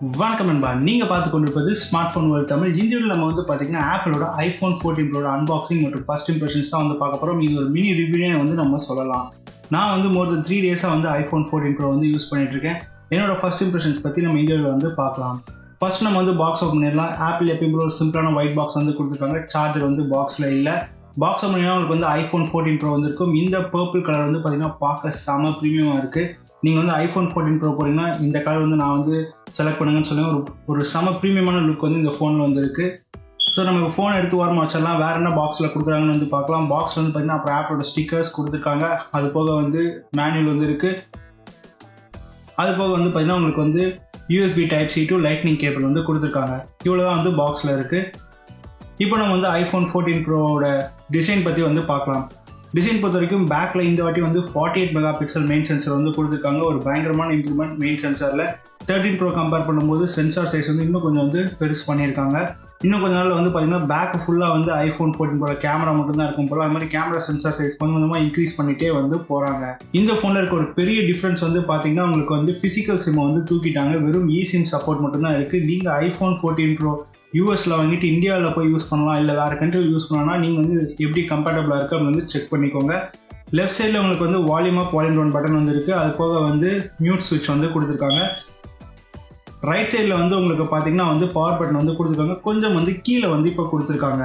வணக்கம் நண்பா, நீங்கள் பார்த்து கொண்டிருப்பது ஸ்மார்ட் ஃபோன் வேர்ல்ட் தமிழ். இந்த வீடியோவில் நம்ம வந்து பார்த்தீங்கன்னா ஆப்பிளோட iPhone 14 ப்ரோட அன்பாக்சிங் மற்றும் ஃபர்ஸ்ட் இம்ப்ரெஷன்ஸ் தான் வந்து பார்க்க போகிறோம். இது ஒரு மினி ரிவ்யூனே வந்து நம்ம சொல்லலாம். நான் வந்து மோர் தென் 3 டேஸாக வந்து iPhone 14 ப்ரோ வந்து யூஸ் பண்ணிட்டுருக்கேன். என்னோட ஃபர்ஸ்ட் இம்ப்ரெஷன்ஸ் பற்றி நம்ம இந்த வீடியோவில் வந்து பார்க்கலாம். ஃபர்ஸ்ட் நம்ம வந்து பாக்ஸ் ஓப்பன் பண்ணிடலாம். ஆப்பிள் எப்பயும் ஒரு சிம்பிளான ஒயிட் பாக்ஸ் வந்து கொடுத்துருக்காங்க. சார்ஜர் வந்து பாக்ஸில் இல்லை. பாக்ஸ் ஓப்பன் பண்ணினா உங்களுக்கு வந்து iPhone 14 ப்ரோ வந்து இருக்கும். இந்த பர்பிள் கலர் வந்து பார்த்தீங்கன்னா பார்க்க செம ப்ரீமியமாக இருக்குது. நீங்கள் வந்து iPhone 14 ப்ரோ போகிறீங்கன்னா இந்த கலர் வந்து நான் வந்து செலக்ட் பண்ணுங்கன்னு சொல்லி ஒரு செம ப்ரீமியமான லுக் வந்து இந்த ஃபோனில் வந்து இருக்குது. ஸோ நம்ம ஃபோன் எடுத்து ஓரமாக வச்சிடலாம். வேறு என்ன பாக்ஸில் கொடுக்குறாங்கன்னு வந்து பார்க்கலாம். பாக்ஸ் வந்து பார்த்திங்கன்னா அப்புறம் ஆப்போட ஸ்டிக்கர்ஸ் கொடுத்துருக்காங்க. அது போக வந்து மேனுவல் வந்து இருக்குது. அது போக வந்து பார்த்திங்கன்னா உங்களுக்கு வந்து USB Type-C to lightning cable வந்து கொடுத்துருக்காங்க. இவ்வளோ தான் வந்து பாக்ஸில் இருக்குது. இப்போ நம்ம வந்து iPhone 14 ப்ரோவோட டிசைன் பற்றி வந்து பார்க்கலாம். டிசைன் பொறுத்த வரைக்கும் பேக்கில் இந்த வாட்டி வந்து 48 மெகா பிக்சல் மெயின் சென்சர் வந்து கொடுத்துருக்காங்க. ஒரு பயங்கரமான இம்ப்ரூவ்மெண்ட் மெயின் சென்சாரில். 13 ப்ரோ கம்பேர் பண்ணும்போது சென்சார் சைஸ் வந்து இன்னும் கொஞ்சம் வந்து பெருசு பண்ணியிருக்காங்க. இன்னும் கொஞ்ச நாளில் வந்து பார்த்திங்கன்னா பேக் ஃபுல்லாக வந்து iPhone 14 ப்ரோட கேமரா மட்டும்தான் இருக்கும் போல். அது மாதிரி கேமரா சென்சார் சைஸ் கொஞ்சம் கொஞ்சமாக இன்க்ரீஸ் பண்ணிகிட்டே வந்து போகிறாங்க. இந்த ஃபோனில் இருக்க ஒரு பெரிய டிஃப்ரென்ஸ் வந்து பார்த்திங்கன்னா உங்களுக்கு வந்து ஃபிசிக்கல் சிம்மை வந்து தூக்கிட்டாங்க. வெறும் சிம் சப்போர்ட் மட்டும்தான் இருக்குது. நீங்கள் iPhone 14 ப்ரோ யூஎஸில் வாங்கிட்டு இந்தியாவில் போய் யூஸ் பண்ணலாம், இல்லை வேறு கண்ட்ரியில் யூஸ் பண்ணலாம்னா நீங்கள் வந்து எப்படி கம்பேட்டபிளாக இருக்குது அப்படின்னு வந்து செக் பண்ணிக்கோங்க. லெஃப்ட் சைடில் உங்களுக்கு வந்து volume up volume down button வந்து இருக்குது. அது போக வந்து மியூட் ஸ்விட்ச் வந்து கொடுத்துருக்காங்க. ரைட் சைடில் வந்து உங்களுக்கு பார்த்தீங்கன்னா வந்து பவர் பட்டன் வந்து கொடுத்துருக்காங்க. கொஞ்சம் வந்து கீழே வந்து இப்போ கொடுத்துருக்காங்க.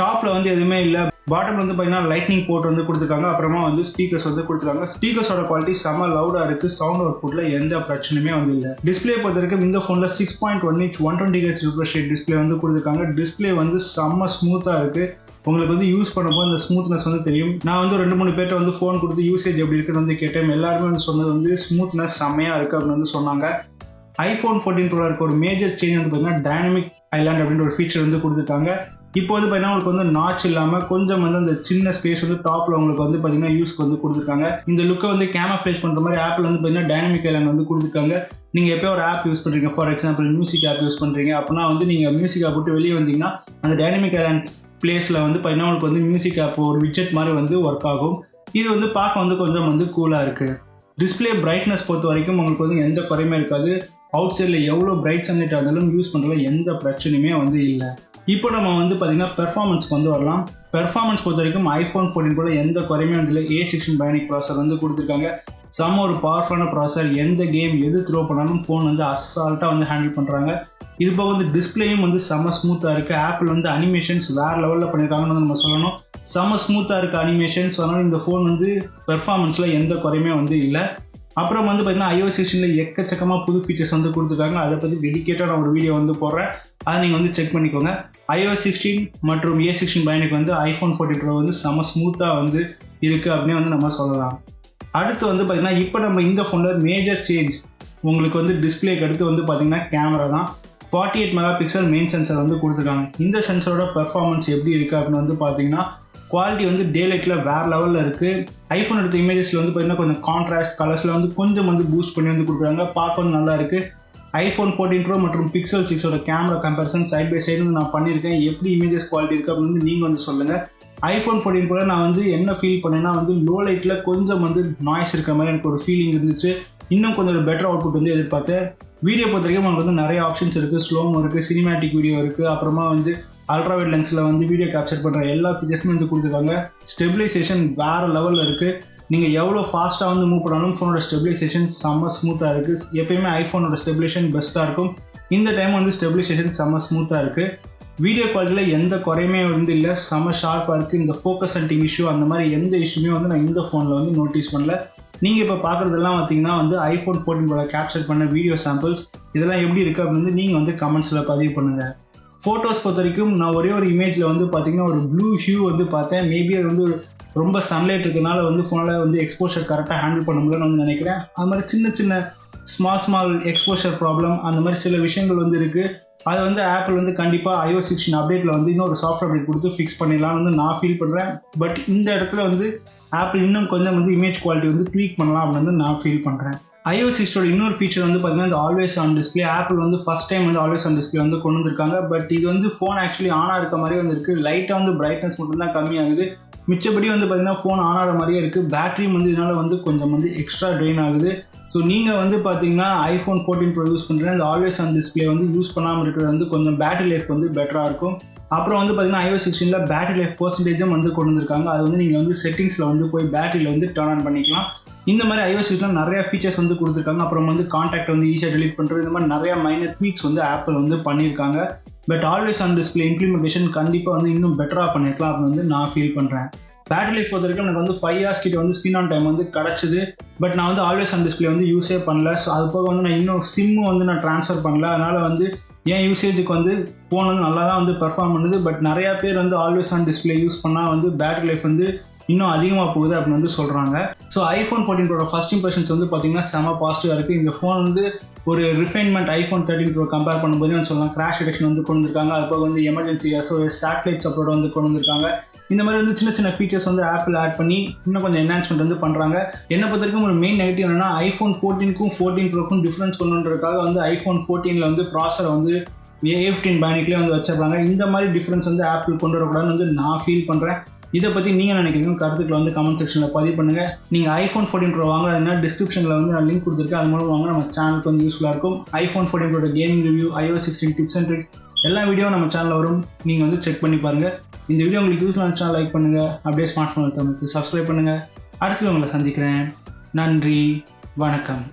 டாப்பில் வந்து எதுவுமே இல்லை. பாட்டமில் வந்து பார்த்தீங்கன்னா லைட்னிங் போர்ட் வந்து கொடுத்துருக்காங்க. அப்புறமா வந்து ஸ்பீக்கர்ஸ் வந்து கொடுத்துருக்காங்க. ஸ்பீக்கர்ஸோட குவாலிட்டி செம்ம லவுடாக இருக்குது. சவுண்ட் அவுட்புட்டில் எந்த பிரச்சனையுமே வந்து இல்லை. டிஸ்பிளே பொறுத்த வரைக்கும் இந்த ஃபோனில் 6.1 inch 120 Hz refresh rate display வந்து கொடுத்துருக்காங்க. டிஸ்பிளே வந்து செம்ம ஸ்மூத்தாக இருக்குது. உங்களுக்கு வந்து யூஸ் பண்ணும்போது இந்த ஸ்மூத்னஸ் வந்து தெரியும். நான் வந்து 2-3 பேர்ட்ட வந்து ஃபோன் கொடுத்து யூசேஜ் எப்படி இருக்குன்னு வந்து கேட்டேன். எல்லாருமே வந்து சொன்னது வந்து ஸ்மூத்னஸ் செம்மையாக இருக்குது அப்படின்னு வந்து சொன்னாங்க. iPhone 14 ப்ரோவில் இருக்க ஒரு மேஜர் சேஞ்ச் வந்து பார்த்தீங்கன்னா டைனமிக் ஐலாண்ட் அப்படின்ற ஒரு ஃபீச்சர் வந்து கொடுத்துருக்காங்க. இப்போ வந்து பார்த்தீங்கன்னா உங்களுக்கு வந்து நாட்ச் இல்லாமல் கொஞ்சம் வந்து அந்த சின்ன ஸ்பேஸ் வந்து டாப்பில் உங்களுக்கு வந்து பார்த்தீங்கன்னா யூஸ்க்கு வந்து கொடுத்துருக்காங்க. இந்த லுக்கை வந்து கேமஃப்ளேஜ் பண்ணுற மாதிரி ஆப்பில் வந்து பார்த்தீங்கன்னா டைனமிக் ஐலாண்ட் வந்து கொடுத்துருக்காங்க. நீங்கள் எப்போ ஒரு ஆப் யூஸ் பண்ணுறீங்க, for example music app use பண்ணுறீங்க அப்படின்னா வந்து நீங்கள் மியூசிக் ஆப் விட்டு வெளியே வந்தீங்கன்னா அந்த டைனமிக் ஐலாண்ட் பிளேஸில் வந்து பார்த்தீங்கன்னா உங்களுக்கு வந்து மியூசிக் ஆப் ஒரு விட்ஜெட் மாதிரி வந்து ஒர்க் ஆகும். இது வந்து பார்க்க வந்து கொஞ்சம் வந்து கூலாக இருக்குது. டிஸ்பிளே பிரைட்னஸ் பொறுத்த வரைக்கும் உங்களுக்கு வந்து எந்த குறையுமே இருக்காது. அவுட் சைடில் எவ்வளோ பிரைட் சன்லைட் இருந்தாலும் யூஸ் பண்ணுறதுல எந்த பிரச்சனையுமே வந்து இல்லை. இப்போ நம்ம வந்து பார்த்திங்கன்னா பெர்ஃபார்மன்ஸ்க்கு வந்து வரலாம். பெர்ஃபார்மன்ஸ் பொறுத்த வரைக்கும் iPhone 14 கூட எந்த குறையுமே வந்து இல்லை. A16 பயோனிக் ப்ராசர் வந்து கொடுத்துருக்காங்க. செம்ம ஒரு பவர்ஃபுல்லான ப்ராசர். எந்த கேம் எது த்ரோ பண்ணாலும் ஃபோன் வந்து அசால்ட்டாக வந்து ஹேண்டில் பண்ணுறாங்க. இது போக வந்து டிஸ்பிளேயும் வந்து செம்ம ஸ்மூத்தாக இருக்குது. ஆப்பிள் வந்து அனிமேஷன்ஸ் வேறு லெவலில் பண்ணியிருக்காங்கன்னு வந்து நம்ம சொல்லணும். செம்ம ஸ்மூத்தாக இருக்குது அனிமேஷன்ஸ். அதனால் இந்த ஃபோன் வந்து பெர்ஃபார்மன்ஸில் எந்த குறையுமே வந்து இல்லை. அப்புறம் வந்து பார்த்திங்கன்னா iOS 16 எக்கச்சக்கமாக புது ஃபீச்சர்ஸ் வந்து கொடுத்துருக்காங்க. அதை பற்றி டெடிக்கேட்டாக நான் ஒரு வீடியோ வந்து போடுறேன். அதை நீங்கள் வந்து செக் பண்ணிக்கோங்க. iOS 16 மற்றும் A16 பயோனிக் வந்து iPhone 14 ப்ரோ வந்து செம்ம ஸ்மூத்தாக வந்து இருக்குது அப்படின்னு வந்து நம்ம சொல்லலாம். அடுத்து வந்து பார்த்திங்கன்னா இப்போ நம்ம இந்த ஃபோனில் மேஜர் சேஞ்ச் உங்களுக்கு வந்து டிஸ்பிளேக்கு அடுத்து வந்து பார்த்திங்கன்னா கேமரா தான். 48 மெகா பிக்சல் மெயின் சென்சர் வந்து கொடுத்துருக்காங்க. இந்த சென்சரோட பெர்ஃபார்மன்ஸ் எப்படி இருக்குது அப்படின்னு வந்து பார்த்திங்கன்னா குவாலிட்டி வந்து டே லைட்டில் வேறு லெவலில் இருக்குது. ஐஃபோன் எடுத்த இமேஜஸில் வந்து பார்த்திங்கன்னா கொஞ்சம் கான்ட்ராஸ்ட் கலர்ஸில் வந்து கொஞ்சம் வந்து பூஸ்ட் பண்ணி வந்து கொடுக்குறாங்க. பார்க்க வந்து நல்லா இருக்குது. iPhone 14 ப்ரோ மற்றும் Pixel 6ஓட camera comparison side by side வந்து நான் பண்ணியிருக்கேன். எப்படி இமேஜஸ் குவாலிட்டி இருக்குது அப்படின்னு வந்து நீங்கள் வந்து சொல்லுங்கள். iPhone 14 ப்ரோ நான் வந்து என்ன ஃபீல் பண்ணேன்னா வந்து லோ லைட்டில் கொஞ்சம் வந்து நாய்ஸ் இருக்கிற மாதிரி எனக்கு ஒரு ஃபீலிங் இருந்துச்சு. இன்னும் கொஞ்சம் ஒரு பெட்டர் அவுட்புட் வந்து எதிர்பார்த்தேன். வீடியோ பொறுத்த வரைக்கும் உங்களுக்கு வந்து நிறைய ஆப்ஷன்ஸ் இருக்குது. ஸ்லோமோ இருக்குது, சினிமேட்டிக் வீடியோ இருக்குது, அப்புறமா வந்து அல்ட்ராவைட் லென்ஸில் வந்து வீடியோ கேப்சர் பண்ணுற எல்லா ஃபீச்சர்ஸுமே வந்து கொடுத்துருக்காங்க. ஸ்டெபிலைசேஷன் வேறு லெவலில் இருக்குது. நீங்கள் எவ்வளோ ஃபாஸ்ட்டாக வந்து மூவ் பண்ணாலும் ஃபோனோட ஸ்டெபிலைசேஷன் செம்ம ஸ்மூத்தாக இருக்குது. எப்பயுமே ஐஃபோனோட ஸ்டெபிலைசேஷன் பெஸ்ட்டாக இருக்கும். இந்த டைம் வந்து ஸ்டெபிலைசேஷன் செம்ம ஸ்மூத்தாக இருக்குது. வீடியோ குவாலிட்டியில் எந்த குறையுமே வந்து இல்லை. செம்ம ஷார்ப்பாக இருக்குது. இந்த ஃபோக்கஸ் ஹண்டிங் இஷ்யூ அந்த மாதிரி எந்த இஷ்யூமே வந்து நான் இந்த ஃபோனில் வந்து நோட்டீஸ் பண்ணல. நீங்கள் இப்போ பார்க்குறதெல்லாம் பார்த்தீங்கன்னா வந்து iPhone 14 ப்ரோட கேப்சர் பண்ண வீடியோ சாம்பிள்ஸ். இதெல்லாம் எப்படி இருக்குது அப்படின்னு வந்து நீங்கள் வந்து கமெண்ட்ஸில் பதிவு பண்ணுங்கள். ஃபோட்டோஸ் பொறுத்த வரைக்கும் நான் ஒரே ஒரு இமேஜில் வந்து பார்த்திங்கன்னா ஒரு ப்ளூ ஹியூ வந்து பார்த்தேன். மேபி அது வந்து ரொம்ப சன்லைட் இருக்கிறதுனால வந்து ஃபோனில் வந்து எக்ஸ்போஷர் கரெக்டாக ஹேண்டில் பண்ண முடியலன்னு வந்து நினைக்கிறேன். அது மாதிரி சின்ன சின்ன ஸ்மால் எக்ஸ்போஷர் ப்ராப்ளம் அந்த மாதிரி சில விஷயங்கள் வந்து இருக்குது. அது வந்து ஆப்பிள் வந்து கண்டிப்பாக iOS 16 அப்டேட்டில் வந்து இன்னொரு சாஃப்ட்வேர் அப்டேட் கொடுத்து ஃபிக்ஸ் பண்ணிடலாம்னு வந்து நான் ஃபீல் பண்ணுறேன். பட் இந்த இடத்துல வந்து ஆப்பிள் இன்னும் கொஞ்சம் வந்து இமேஜ் குவாலிட்டி வந்து ட்வீக் பண்ணலாம் அப்படின்னு வந்து நான் ஃபீல் பண்ணுறேன். iOS 16 இன்னொரு ஃபீச்சர் வந்து பார்த்தீங்கன்னா இந்த ஆல்வேஸ் ஆன் டிஸ்பிளே. ஆப்பிள் வந்து ஃபஸ்ட் டைம் வந்து ஆல்வேஸ் ஆன் டிஸ்பிளே வந்து கொண்டு வந்திருக்காங்க. பட் இது வந்து ஃபோன் ஆக்சுவலி ஆனாக இருக்க மாதிரி வந்து இருக்குது. லைட்டாக வந்து பிரைட்னஸ் மட்டும்தான் கம்மியாகுது. மிச்சபடி வந்து பார்த்திங்கன்னா ஃபோன் ஆன் ஆகிற மாதிரியே இருக்குது. பேட்டரியும் வந்து இதனால் வந்து கொஞ்சம் வந்து எக்ஸ்ட்ரா ட்ரெயின் ஆகுது. ஸோ நீங்கள் வந்து பார்த்தீங்கன்னா iPhone 14 Pro யூஸ் பண்ணுறேன், அந்த ஆல்வேஸ் ஆன் டிஸ்பிளே வந்து யூஸ் பண்ணாமல் இருக்கிறது வந்து கொஞ்சம் பேட்டரி லைஃப் வந்து பெட்டராக இருக்கும். அப்புறம் வந்து பார்த்தீங்கன்னா iOS 16 பேட்டரி லைஃப் பர்சன்டேஜும் வந்து கொண்டு வந்திருக்காங்க. அது வந்து நீங்கள் வந்து செட்டிங்ஸில் வந்து போய் பேட்டரியில் வந்து டர்ன் ஆன் பண்ணிக்கலாம். இந்த மாதிரி iOS 16 நிறைய ஃபீச்சர்ஸ் வந்து கொடுத்துருக்காங்க. அப்புறம் வந்து கான்டாக்ட் வந்து ஈஸியாக டெலிட் பண்ணுறது, இந்த மாதிரி நிறையா மைனர் ட்வீக்ஸ் வந்து ஆப்பிள் வந்து பண்ணியிருக்காங்க. But always on display implementation கண்டிப்பாக வந்து இன்னும் பெட்டராக பண்ணியிருக்கலாம் அப்படின்னு வந்து நான் ஃபீல் பண்ணுறேன். பேட்டரி லைஃப் பொறுத்த வரைக்கும் எனக்கு வந்து 5 hours கிட்ட வந்து ஸ்க்ரீன் ஆன் டைம் வந்து கிடச்சிது. பட் நான் வந்து ஆல்வேஸ் ஆன் டிஸ்பிளே வந்து யூஸே பண்ணல. ஸோ அது போக வந்து நான் இன்னும் சிம்மு வந்து நான் ட்ரான்ஸ்ஃபர் பண்ணல. அதனால் வந்து என் யூசேஜுக்கு வந்து ஃபோன் வந்து நல்லா தான் வந்து பெர்ஃபார்ம் பண்ணுது. பட் நிறையா பேர் வந்து ஆல்வேஸ் ஆன் டிஸ்பிளே யூஸ் பண்ணால் வந்து பேட்டரி லைஃப் வந்து இன்னும் அதிகமாக போகுது அப்படின்னு வந்து சொல்கிறாங்க. So iPhone 14 Pro first impressions வந்து பார்த்திங்கன்னா செம பாசிட்டிவாக இருக்குது. இந்த ஃபோன் வந்து ஒரு ரிஃபைன்மெண்ட் iPhone 13 Pro கம்பேர் பண்ணும்போது வந்து சொல்லலாம் கிராஷ் டிடெக்ஷன் வந்து கொண்டு வந்திருக்காங்க. அது போக வந்து எமர்ஜென்சி SOS சேட்டலைட் சப்போர்ட் வந்து கொண்டு வந்திருக்காங்க. இந்த மாதிரி வந்து சின்ன சின்ன ஃபீச்சர்ஸ் வந்து ஆப்பிள் ஆட் பண்ணி இன்னும் கொஞ்சம் என்ஹான்ஸ்மெண்ட் வந்து பண்ணுறாங்க. என்னை பொறுத்த வரைக்கும் ஒரு மெயின் நெகட்டிவ் என்னென்னா iPhone 14க்கும் 14 Proக்கும் டிஃப்ரென்ஸ் கொண்டுன்றதுக்காக வந்து iPhone 14ல் வந்து ப்ராசரை வந்து A15 பேனிக்லேயே வந்து வச்சிடறாங்க. இந்த மாதிரி டிஃப்ரென்ஸ் வந்து ஆப்பிள் கொண்டு வரக்கூடாதுன்னு வந்து நான் ஃபீல் பண்ணுறேன். இதை பற்றி நீங்கள் நினைக்கிறீங்க கருத்துக்களை வந்து கமெண்ட் செக்ஷனில் பதிவு பண்ணுங்கள். நீங்கள் iPhone 14 Pro வாங்குறதுனா டிஸ்கிரிப்ஷனில் வந்து நான் லிங்க் கொடுத்துருக்கேன். அது மூலம் வாங்க நம்ம சேனலுக்கு வந்து யூஸ்ஃபுல்லாக இருக்கும். iPhone 14 Pro gaming review, iOS 16 tips and tricks எல்லா வீடியோவும் நம்ம சேனலில் வரும். நீங்கள் வந்து செக் பண்ணி பாருங்கள். இந்த வீடியோ உங்களுக்கு யூஸ்ஃபுல்லாக இருந்துச்சுன்னா லைக் பண்ணுங்கள். அப்படியே ஸ்மார்ட் ஃபோன் தமிழுக்கு சப்ஸ்கிரைப் பண்ணுங்கள். அடுத்து உங்களை சந்திக்கிறேன். நன்றி, வணக்கம்.